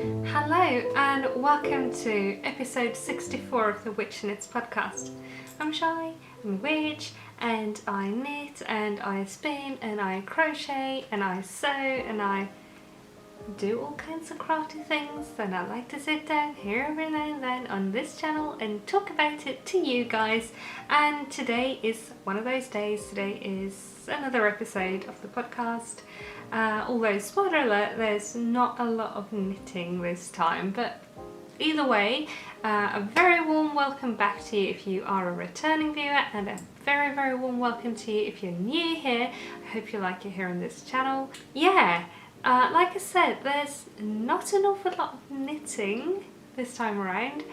Hello and welcome to episode 64 of the Witchy Knits Podcast. I'm Shaiyeh, I'm a witch, and I knit and I spin and I crochet and I sew and I do all kinds of crafty things, and I like to sit down here every now and then on this channel and talk about it to you guys. And today is one of those days. Today is another episode of the podcast. Although, spoiler alert, there's not a lot of knitting this time, but either way, a very warm welcome back to you if you are a returning viewer, and a very, very warm welcome to you if you're new here. I hope you like it here on this channel. Like I said, there's not an awful lot of knitting this time around.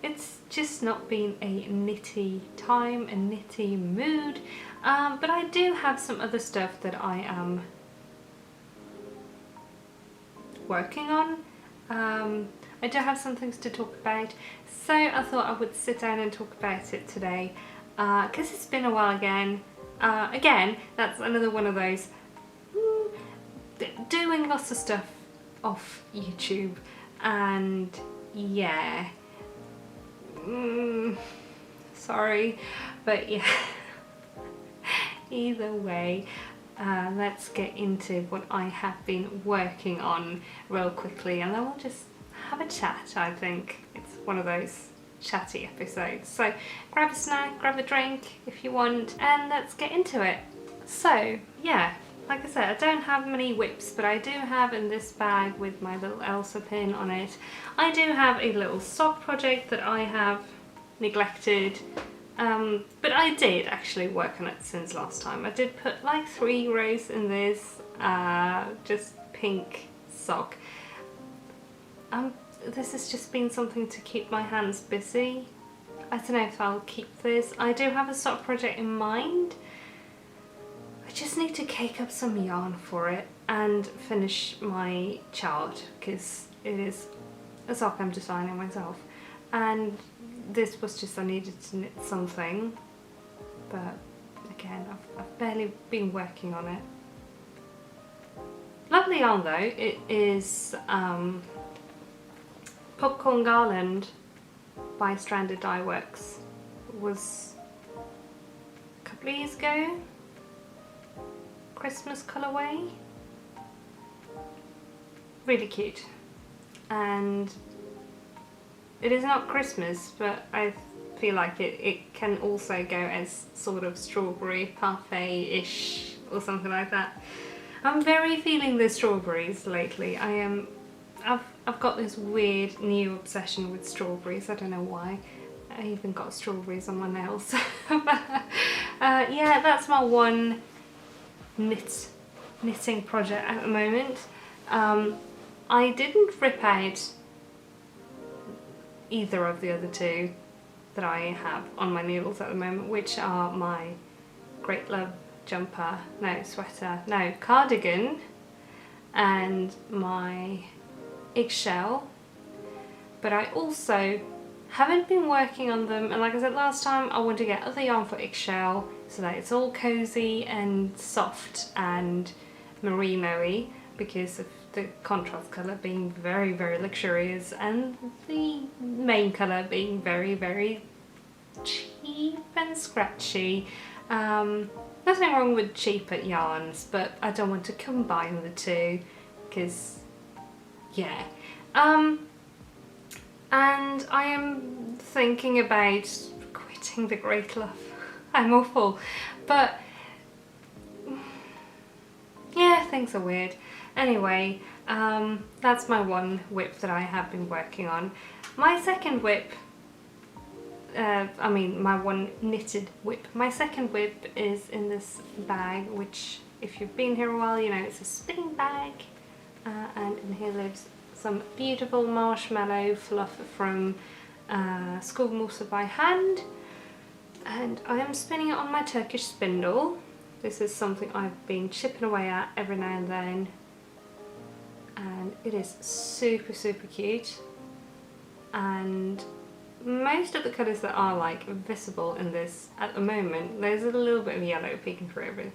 It's just not been a knitty time, a knitty mood, but I do have some other stuff that I am working on. I do have some things to talk about, so I thought I would sit down and talk about it today, because it's been a while again. Again, that's another one of those doing lots of stuff off YouTube, and yeah, sorry, but yeah, either way, let's get into what I have been working on real quickly, and then we'll just have a chat. I think it's one of those chatty episodes, so grab a snack, grab a drink if you want, and let's get into it. So yeah, like I said, I don't have many whips, but I do have in this bag with my little Elsa pin on it, I do have a little sock project that I have neglected, but I did actually work on it since last time. I did put like 3 rows in this, just pink sock. This has just been something to keep my hands busy. I don't know if I'll keep this. I do have a sock project in mind. I just need to cake up some yarn for it and finish my chart, because it is a sock I'm designing myself, and this was just, I needed to knit something, but again, I've barely been working on it. Lovely yarn though. It is Popcorn Garland by Stranded Dye Works. It was a couple of years ago. Christmas colourway, really cute, and it is not Christmas, but I feel like it can also go as sort of strawberry parfait-ish or something like that. I'm very feeling the strawberries lately. I've got this weird new obsession with strawberries. I don't know why. I even got strawberries on my nails. Yeah, that's my one knitting project at the moment. I didn't rip out either of the other 2 that I have on my needles at the moment, which are my Great Love cardigan, and my eggshell, but I also haven't been working on them, and like I said last time, I want to get other yarn for eggshell so that it's all cozy and soft and merino-y, because of the contrast colour being very, very luxurious and the main colour being very, very cheap and scratchy. Nothing wrong with cheaper yarns, but I don't want to combine the two, because yeah. And I am thinking about quitting the Great Love. I'm awful, but yeah, things are weird. Anyway, that's my one whip that I have been working on. My second whip, my one knitted whip. My second whip is in this bag, which if you've been here a while, you know it's a spinning bag, and in here lives some beautiful marshmallow fluff from School Mortar by Hand, and I am spinning it on my Turkish spindle. This is something I've been chipping away at every now and then, and it is super, super cute, and most of the colours that are like visible in this at the moment, there's a little bit of yellow peeking through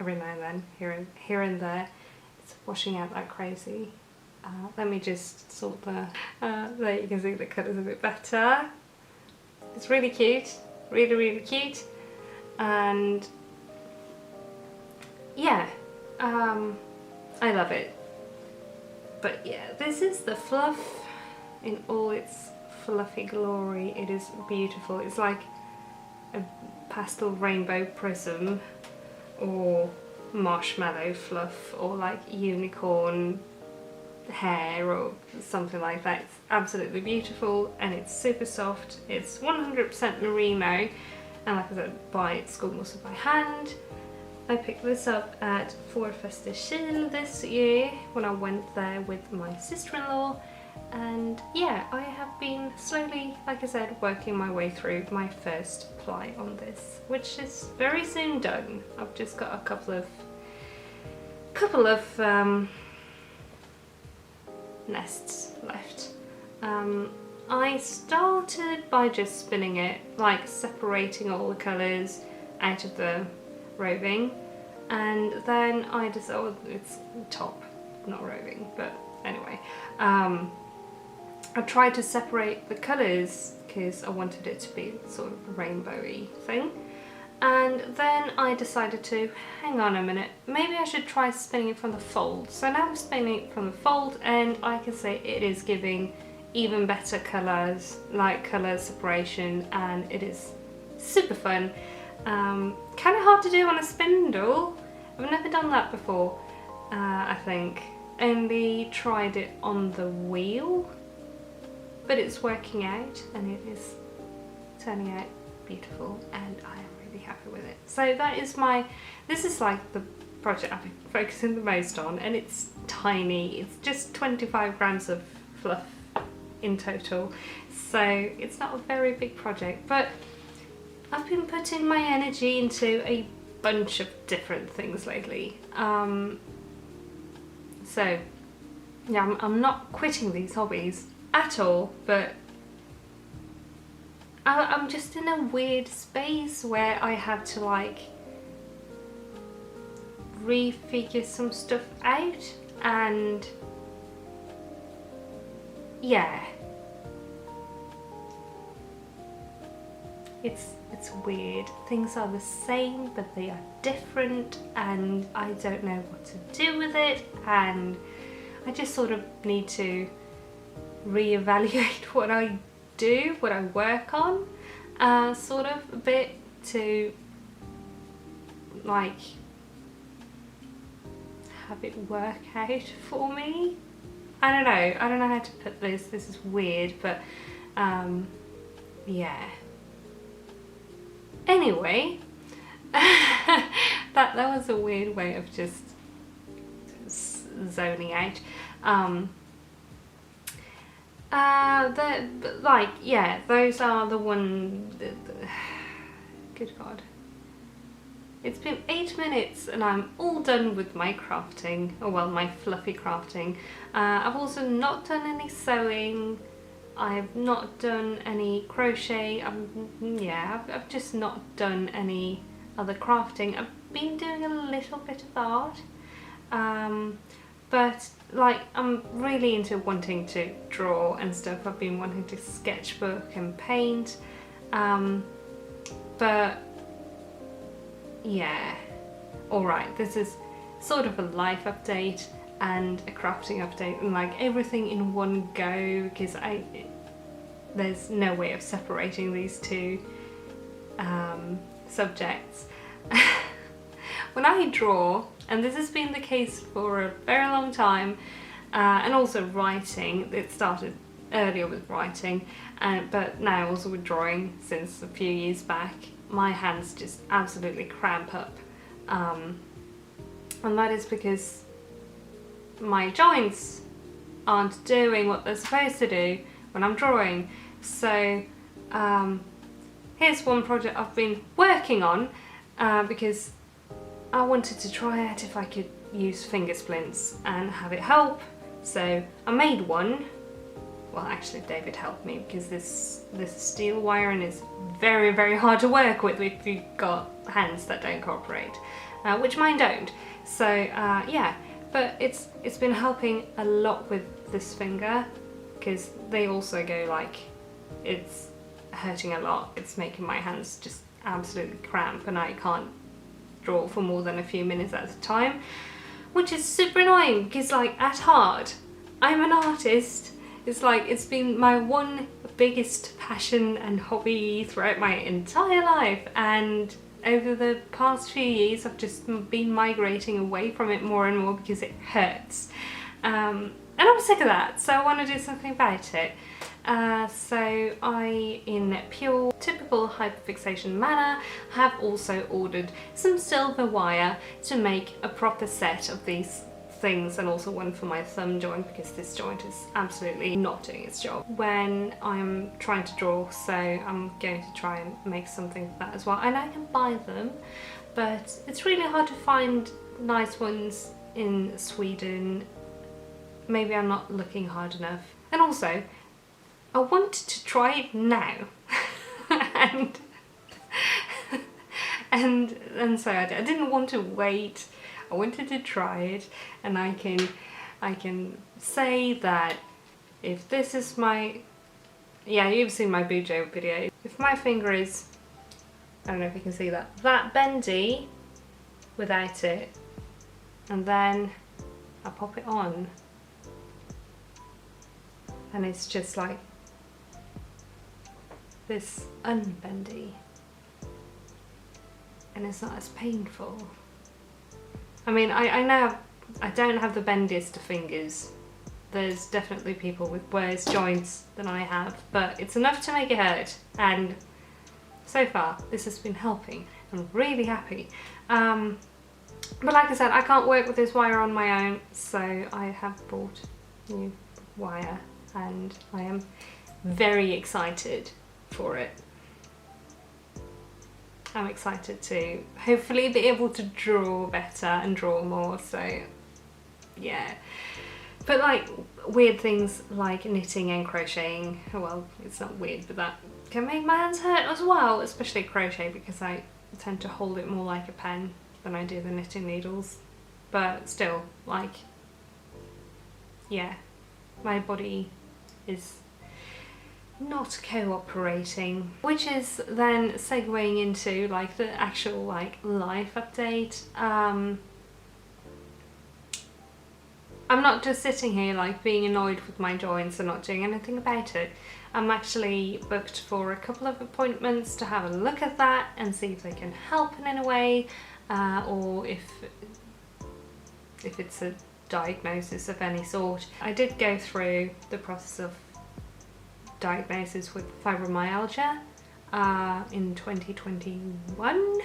every now and then, here and there. It's washing out like crazy. Let me just sort there you can see the colours a bit better. It's really cute, really, really cute. And yeah, I love it. But yeah, this is the fluff in all its fluffy glory. It is beautiful. It's like a pastel rainbow prism, or marshmallow fluff, or like unicorn hair or something like that. It's absolutely beautiful, and it's super soft. It's 100% merino, and like I said, by school muscle by hand. I picked this up at Shaiyeh this year when I went there with my sister-in-law, and yeah, I have been slowly, like I said, working my way through my first ply on this, which is very soon done. I've just got a couple of nests left. I started by just spinning it, like separating all the colours out of the roving, and then I decided, oh, it's top, not roving, but anyway, I tried to separate the colours because I wanted it to be sort of a rainbowy thing, and then I decided to, hang on a minute, maybe I should try spinning it from the fold. So now I'm spinning it from the fold, and I can say it is giving even better colours, like colour separation, and it is super fun. Kind of hard to do on a spindle. I've never done that before, I think. Only tried it on the wheel, but it's working out, and it is turning out beautiful, and I am really happy with it. So that is this is like the project I've been focusing the most on, and it's tiny. It's just 25 grams of fluff in total, so it's not a very big project, but I've been putting my energy into a bunch of different things lately. So yeah, I'm not quitting these hobbies at all, but I'm just in a weird space where I have to like refigure some stuff out, and yeah, it's weird. Things are the same, but they are different, and I don't know what to do with it, and I just sort of need to reevaluate what I do, what I work on, sort of a bit, to like have it work out for me. I don't know how to put this. This is weird, but yeah. Anyway, that was a weird way of just zoning out. Those are the one. Good God. It's been 8 minutes and I'm all done with my crafting, or well, my fluffy crafting. I've also not done any sewing. I've not done any crochet. I've just not done any other crafting. I've been doing a little bit of art, but like I'm really into wanting to draw and stuff. I've been wanting to sketchbook and paint, but yeah. Alright, this is sort of a life update and a crafting update, and like everything in one go, because there's no way of separating these two subjects. When I draw, and this has been the case for a very long time, and also writing, it started earlier with writing, but now also with drawing since a few years back, my hands just absolutely cramp up, and that is because my joints aren't doing what they're supposed to do when I'm drawing. So here's one project I've been working on, because I wanted to try out if I could use finger splints and have it help. So I made one. Well, actually David helped me, because this steel wiring is very, very hard to work with if you've got hands that don't cooperate, which mine don't. So yeah, But it's been helping a lot with this finger, because they also go like, it's hurting a lot. It's making my hands just absolutely cramp, and I can't draw for more than a few minutes at a time, which is super annoying, because like at heart I'm an artist. It's like, it's been my one biggest passion and hobby throughout my entire life, and over the past few years I've just been migrating away from it more and more because it hurts, and I'm sick of that, so I want to do something about it. So I, in pure typical hyperfixation manner, have also ordered some silver wire to make a proper set of these things, and also one for my thumb joint, because this joint is absolutely not doing its job when I'm trying to draw. So I'm going to try and make something for that as well, and I can buy them, but it's really hard to find nice ones in Sweden. Maybe I'm not looking hard enough, and also I wanted to try it now and so I didn't want to wait. I wanted to try it, and I can say that if this is my, yeah, you've seen my Bujo video, if my finger is, I don't know if you can see that bendy without it, and then I pop it on, and it's just like this unbendy, and it's not as painful. I mean, I know I don't have the bendiest of fingers. There's definitely people with worse joints than I have, but it's enough to make it hurt, and so far this has been helping. I'm really happy. But like I said, I can't work with this wire on my own, so I have bought new wire, and I am very excited for it. I'm excited to hopefully be able to draw better and draw more, so yeah. But like weird things like knitting and crocheting, well, it's not weird, but that can make my hands hurt as well, especially crochet, because I tend to hold it more like a pen than I do the knitting needles. But still, like, yeah, my body is not cooperating, which is then segueing into like the actual like life update. I'm not just sitting here like being annoyed with my joints and not doing anything about it. I'm actually booked for a couple of appointments to have a look at that and see if they can help in any way, or if it's a diagnosis of any sort. I did go through the process of diagnosis with fibromyalgia in 2021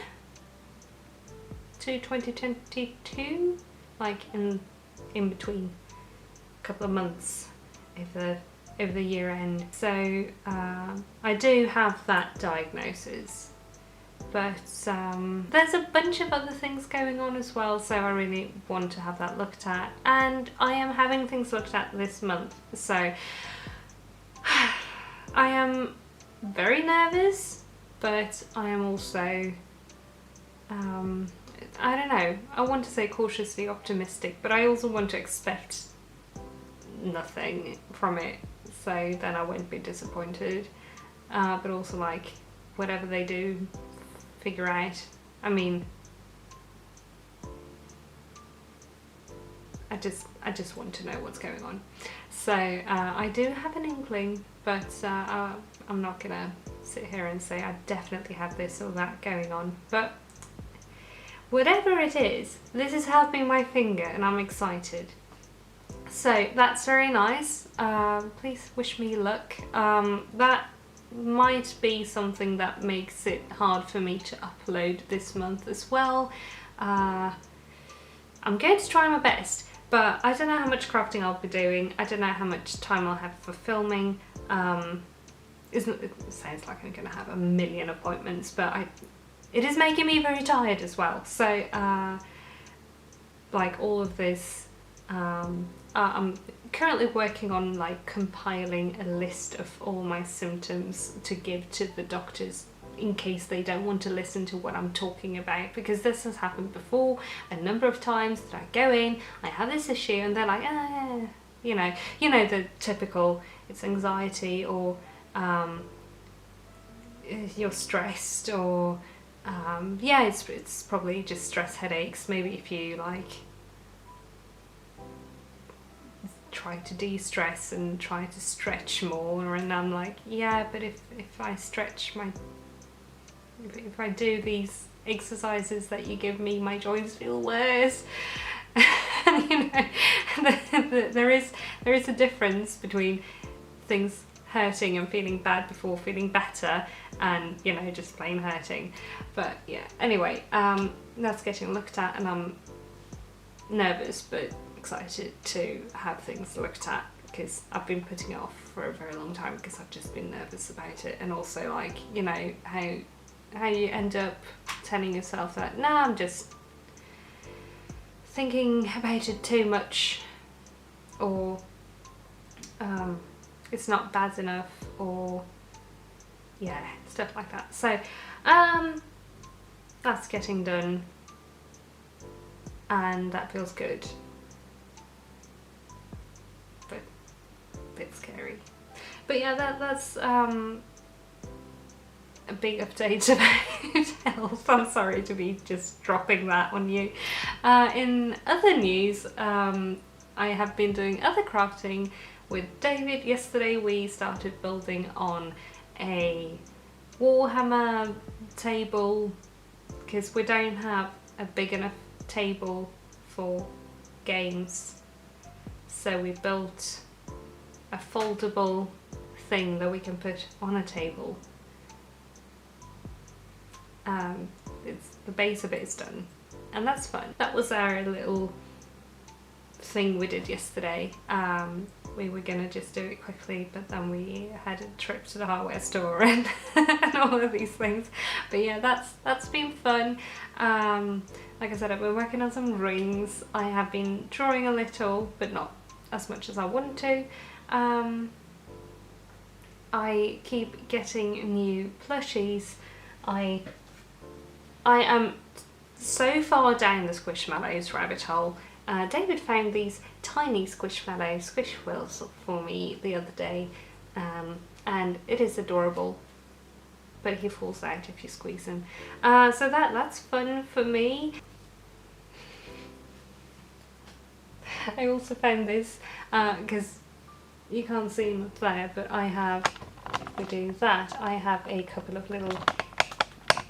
to 2022, like in between a couple of months over the year end. So I do have that diagnosis, but there's a bunch of other things going on as well, so I really want to have that looked at, and I am having things looked at this month, so I am very nervous, but I am also, I don't know, I want to say cautiously optimistic, but I also want to expect nothing from it, so then I won't be disappointed. But also, like, whatever they do, figure out. I mean, I just want to know what's going on. So I do have an inkling, but I'm not gonna sit here and say I definitely have this or that going on. But whatever it is, this is helping my finger, and I'm excited. So that's very nice. Please wish me luck. That might be something that makes it hard for me to upload this month as well. I'm going to try my best, but I don't know how much crafting I'll be doing. I don't know how much time I'll have for filming. It sounds like I'm going to have a million appointments, but it is making me very tired as well. So like all of this, I'm currently working on like compiling a list of all my symptoms to give to the doctors in case they don't want to listen to what I'm talking about, because this has happened before a number of times that I go in, I have this issue, and they're like, you know the typical, it's anxiety, or you're stressed, or it's probably just stress headaches. Maybe if you like try to de-stress and try to stretch more, and I'm like, yeah, but if I stretch if I do these exercises that you give me, my joints feel worse. You know, there is a difference between things hurting and feeling bad before feeling better, and you know, just plain hurting. But yeah, anyway, that's getting looked at, and I'm nervous but excited to have things looked at, because I've been putting it off for a very long time because I've just been nervous about it. And also, like, you know, how you end up telling yourself that, no, I'm just thinking about it too much, or it's not bad enough, or yeah, stuff like that. So that's getting done, and that feels good, but a bit scary. But yeah, that's a big update about health. I'm sorry to be just dropping that on you. In other news, I have been doing other crafting with David. Yesterday we started building on a Warhammer table, because we don't have a big enough table for games, so we built a foldable thing that we can put on a table. The base of it is done, and that's fun. That was our little thing we did yesterday. We were gonna just do it quickly, but then we had a trip to the hardware store and, and all of these things. But yeah, that's been fun. Like I said, I've been working on some rings. I have been drawing a little, but not as much as I want to. I keep getting new plushies. I am so far down the Squishmallows rabbit hole. David found these tiny Squishmallow squish wheels for me the other day, and it is adorable, but he falls out if you squeeze him. So that's fun for me. I also found this, because you can't see them up there, but I have a couple of little,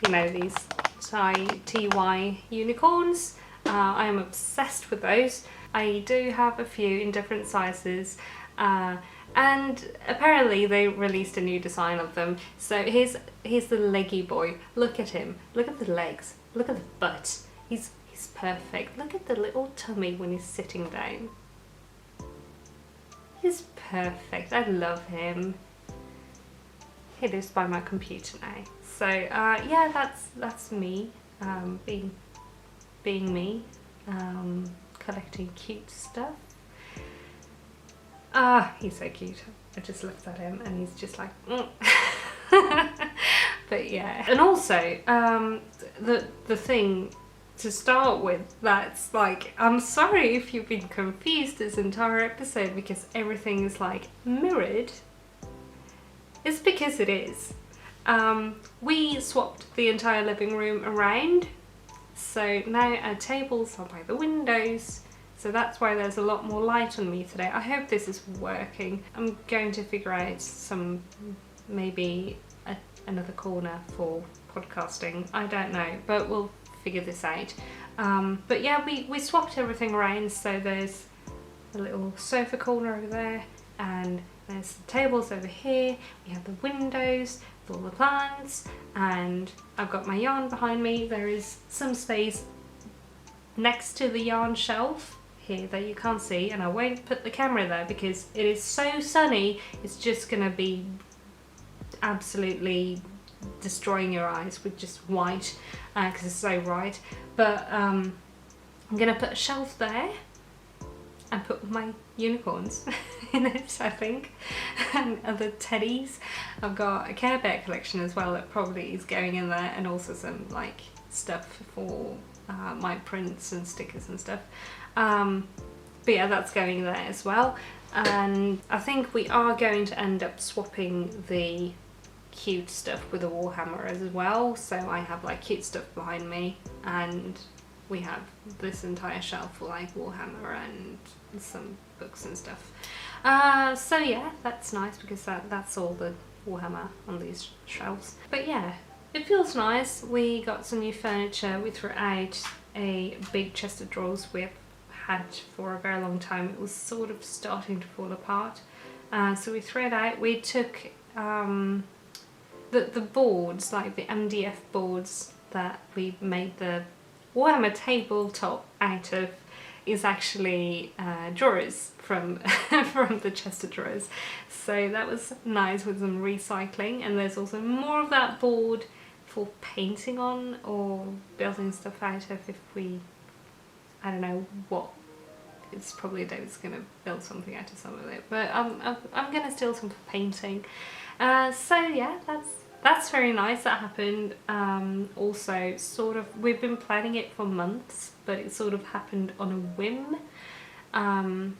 you know, these TY unicorns. I am obsessed with those. I do have a few in different sizes, and apparently they released a new design of them. So here's the leggy boy. Look at him. Look at the legs. Look at the butt. He's perfect. Look at the little tummy when he's sitting down. He's perfect. I love him. He lives by my computer now. So yeah, that's me, being me, collecting cute stuff. He's so cute. I just looked at him and he's just like, But yeah, and also the thing to start with, that's like, I'm sorry if you've been confused this entire episode because everything is like mirrored. It's because it is. We swapped the entire living room around, so now our tables are by the windows, so that's why there's a lot more light on me today. I hope this is working. I'm going to figure out maybe another corner for podcasting. I don't know, but we'll figure this out. But yeah, we swapped everything around, so there's a little sofa corner over there, and there's the tables over here. We have the windows with all the plants, and I've got my yarn behind me. There is some space next to the yarn shelf here that you can't see, and I won't put the camera there because it is so sunny, it's just gonna be absolutely destroying your eyes with just white, because it's so bright. But I'm gonna put a shelf there, and put my unicorns in it, I think, and other teddies. I've got a Care Bear collection as well that probably is going in there, and also some like stuff for my prints and stickers and stuff. But yeah, that's going there as well. And I think we are going to end up swapping the cute stuff with the Warhammer as well. So I have like cute stuff behind me, and we have this entire shelf for like Warhammer and some books and stuff. So yeah, that's nice because that's all the Warhammer on these shelves. But yeah, it feels nice. We got some new furniture. We threw out a big chest of drawers we've had for a very long time. It was sort of starting to fall apart. So we threw it out. We took the boards, like the MDF boards that we made the Warhammer tabletop out of, is actually drawers from from the chest of drawers. So that was nice with some recycling, and there's also more of that board for painting on or building stuff out of if we, I don't know what, it's probably David's going to build something out of some of it, but I'm going to steal some for painting. So yeah, that's very nice. That happened. Also, sort of, we've been planning it for months, but it sort of happened on a whim. And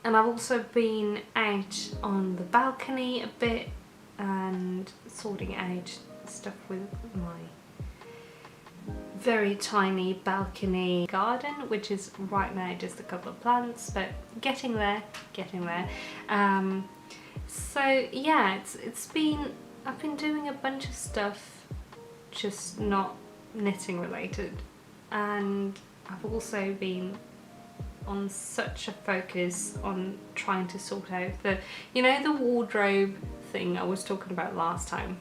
I've also been out on the balcony a bit and sorting out stuff with my very tiny balcony garden, which is right now just a couple of plants, but getting there. So yeah, I've been doing a bunch of stuff, just not knitting related, and I've also been on such a focus on trying to sort out the wardrobe thing I was talking about last time.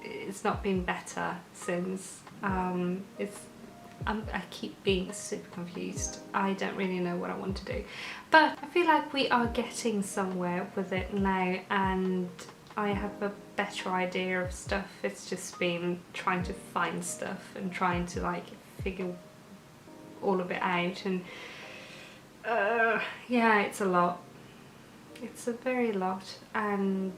It's not been better since. I keep being super confused. I don't really know what I want to do, but I feel like we are getting somewhere with it now, and I have a better idea of stuff. It's just been trying to find stuff and trying to like figure all of it out, and yeah, it's a lot. It's a very lot. And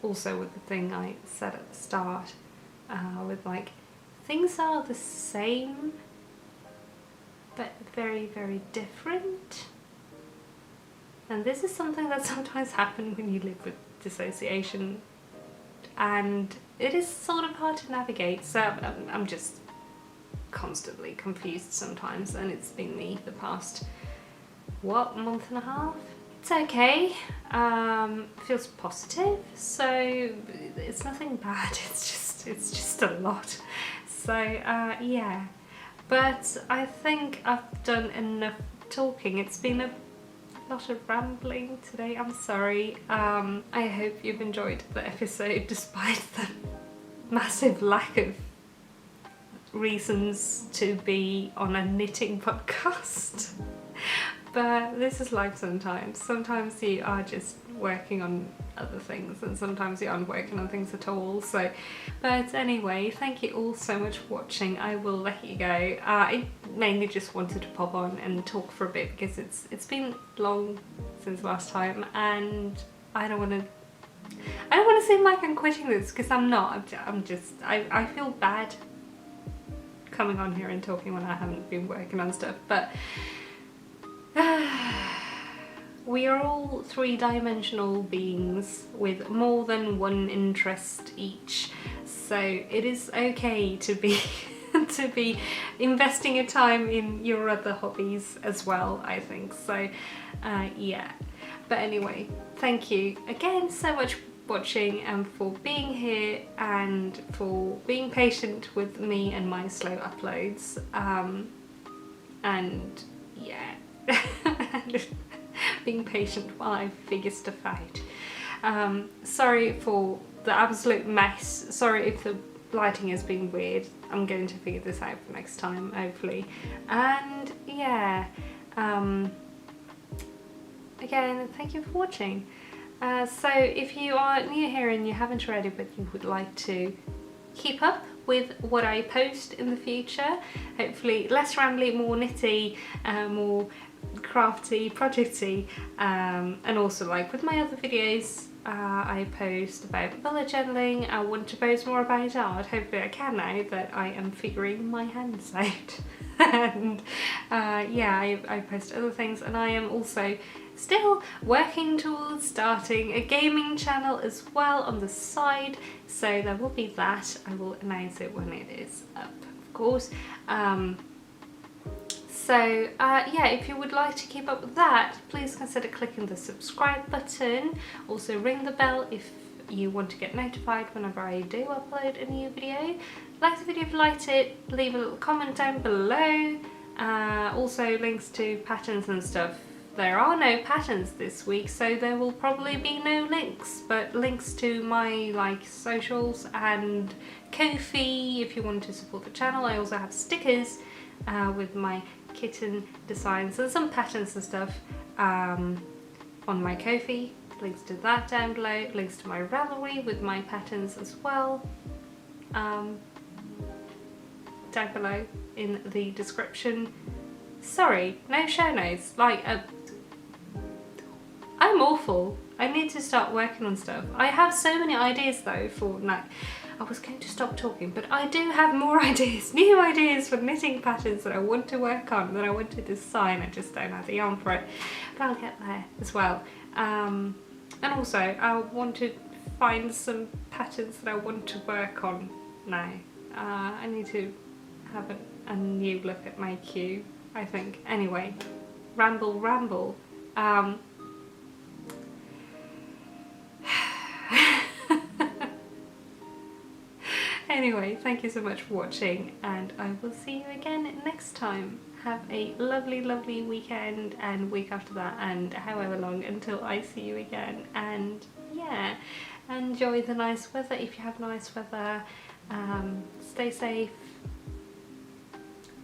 also with the thing I said at the start, with like, things are the same but very, very different, and this is something that sometimes happens when you live with dissociation, and it is sort of hard to navigate. So I'm just constantly confused sometimes, and it's been me the past month and a half. It's okay. Feels positive, so it's nothing bad. It's just a lot. So yeah, but I think I've done enough talking. It's been a lot of rambling today. I'm sorry. I hope you've enjoyed the episode despite the massive lack of reasons to be on a knitting podcast. But this is life sometimes. Sometimes you are just working on other things, and sometimes you aren't working on things at all. So, but anyway, thank you all so much for watching. I will let you go. I mainly just wanted to pop on and talk for a bit because it's been long since last time, and I don't want to seem like I'm quitting this, because I'm not. I feel bad coming on here and talking when I haven't been working on stuff, but we are all three-dimensional beings with more than one interest each, so it is okay to be to be investing your time in your other hobbies as well, I think. So yeah, but anyway, thank you again so much for watching and for being here and for being patient with me and my slow uploads, and yeah, being patient while I figure stuff out. Sorry for the absolute mess. Sorry if the lighting has been weird. I'm going to figure this out for next time, hopefully. And yeah, again, thank you for watching. So if you are new here and you haven't already but you would like to keep up with what I post in the future. Hopefully less rambly, more knitty, more crafty, projecty, and also like with my other videos, I post about bullet journaling. I want to post more about art. Hopefully I can now that I am figuring my hands out. And yeah, I post other things, and I am also still working towards starting a gaming channel as well on the side, so there will be that. I will announce it when it is up, of course. So yeah, if you would like to keep up with that, please consider clicking the subscribe button. Also ring the bell if you want to get notified whenever I do upload a new video. Like the video if you liked it, leave a little comment down below. Also links to patterns and stuff. There are no patterns this week, so there will probably be no links, but links to my like socials and Ko-fi if you want to support the channel. I also have stickers with my kitten designs and some patterns and stuff on my Ko-fi. Links to that down below, links to my Ravelry with my patterns as well down below in the description. Sorry, no show notes. Like, I'm awful. I need to start working on stuff. I have so many ideas though for like, I was going to stop talking, but I do have more ideas, new ideas for knitting patterns that I want to work on, that I want to design. I just don't have the yarn for it, but I'll get there as well. And also I want to find some patterns that I want to work on now. I need to have a new look at my queue, I think. Anyway, ramble. Anyway, thank you so much for watching, and I will see you again next time. Have a lovely, lovely weekend and week after that, and however long until I see you again. And yeah, enjoy the nice weather if you have nice weather. Stay safe.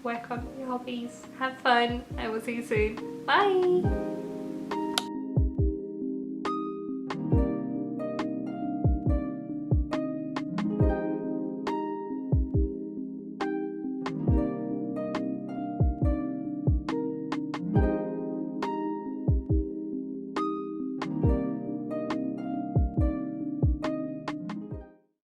Work on your hobbies. Have fun. I will see you soon. Bye!